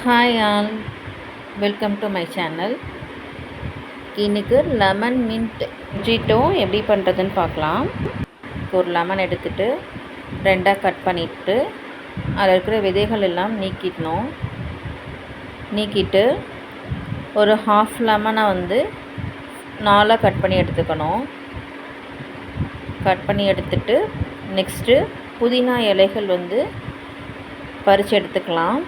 Hi all, welcome to my channel. இன்றைக்கி lemon mint mojito எப்படி பண்ணுறதுன்னு பார்க்கலாம். ஒரு லெமன் எடுத்துகிட்டு ரெண்டாக கட் பண்ணிவிட்டு அதில் இருக்கிற விதைகள் எல்லாம் நீக்கிட்டு ஒரு ஹாஃப் லெமனை நாலாக கட் பண்ணி எடுத்துக்கணும். கட் பண்ணி எடுத்துட்டு நெக்ஸ்ட்டு புதினா இலைகள் பறித்து எடுத்துக்கலாம்.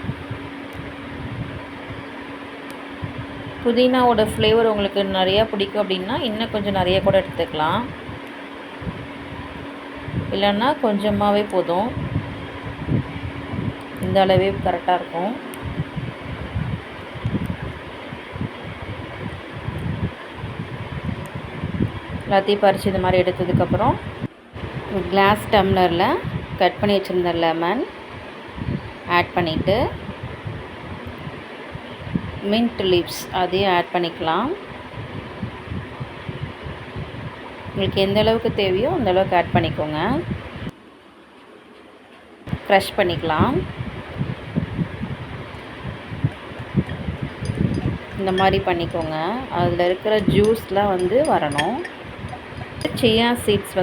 புதினாவோட ஃப்ளேவர் உங்களுக்கு நிறையா பிடிக்கும் அப்படின்னா இன்னும் கொஞ்சம் நிறைய கூட எடுத்துக்கலாம், இல்லைன்னா கொஞ்சமாகவே போதும். இந்த அளவே கரெக்டாக இருக்கும். எல்லாத்தையும் பறித்து இது மாதிரி எடுத்ததுக்கப்புறம் கிளாஸ் டம்ளரில் கட் பண்ணி வச்சுருந்த லெமன் ஆட் பண்ணிவிட்டு மின்ட் லீவ்ஸ் அதையும் ஆட் பண்ணிக்கலாம். உங்களுக்கு எந்த அளவுக்கு தேவையோ அந்த அளவுக்கு ஆட் பண்ணிக்கோங்க. க்ரஷ் பண்ணிக்கலாம். இந்த மாதிரி பண்ணிக்கோங்க. அதில் இருக்கிற ஜூஸ்லாம் வரணும். சியா சீட்ஸ்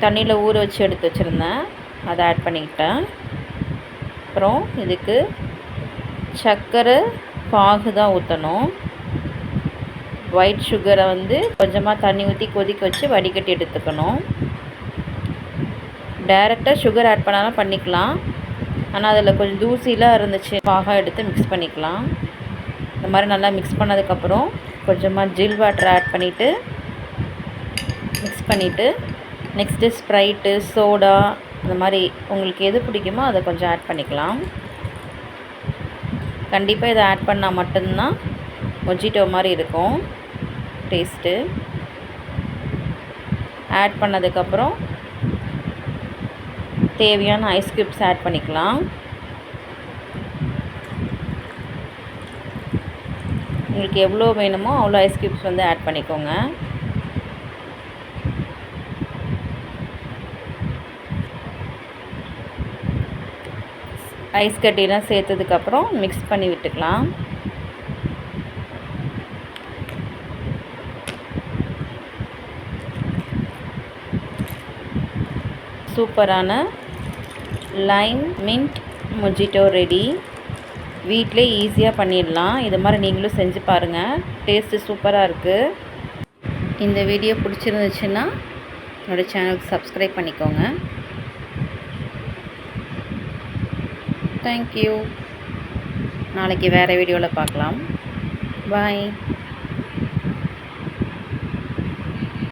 தண்ணியில் ஊற வச்சு எடுத்து வச்சுருந்தேன், அதை ஆட் பண்ணிக்கிட்டேன். அப்புறம் இதுக்கு சர்க்கரை பாகு தான் ஊற்றணும். ஒயிட் சுகரை கொஞ்சமாக தண்ணி ஊற்றி கொதிக்க வச்சு வடிகட்டி எடுத்துக்கணும். டைரெக்டாக சுகர் ஆட் பண்ணாலும் பண்ணிக்கலாம், ஆனால் அதில் கொஞ்சம் தூசிலாம் இருந்துச்சு, பாகாக எடுத்து மிக்ஸ் பண்ணிக்கலாம். இந்த மாதிரி நல்லா மிக்ஸ் பண்ணதுக்கப்புறம் கொஞ்சமாக ஜில் வாட்டர் ஆட் பண்ணிவிட்டு மிக்ஸ் பண்ணிவிட்டு நெக்ஸ்ட்டு ஸ்ப்ரைட்டு, சோடா, இந்த மாதிரி உங்களுக்கு எது பிடிக்குமோ அதை கொஞ்சம் ஆட் பண்ணிக்கலாம். கண்டிப்பாக இதை ஆட் பண்ணால் மட்டும்தான் மொஜிட்டோ மாதிரி இருக்கும் டேஸ்ட்டு. ஆட் பண்ணதுக்கப்புறம் தேவையான ஐஸ் க்யூப்ஸ் ஆட் பண்ணிக்கலாம். உங்களுக்கு எவ்வளோ வேணுமோ அவ்வளோ ஐஸ் க்யூப்ஸ் ஆட் பண்ணிக்கோங்க. ஐஸ் கட்டிலாம் சேர்த்ததுக்கப்புறம் மிக்ஸ் பண்ணி விட்டுக்கலாம். சூப்பரான லைம் மின்ட் மொஜிட்டோ ரெடி. வீட்டிலே ஈஸியாக பண்ணிடலாம். இது மாதிரி நீங்களும் செஞ்சு பாருங்கள். டேஸ்ட்டு சூப்பராக இருக்குது. இந்த வீடியோ பிடிச்சிருந்துச்சுன்னா என்னோடய சேனலுக்கு சப்ஸ்கிரைப் பண்ணிக்கோங்க. தேங்க்யூ. நாளைக்கு வேறு வீடியோவில் பார்க்கலாம். பாய்.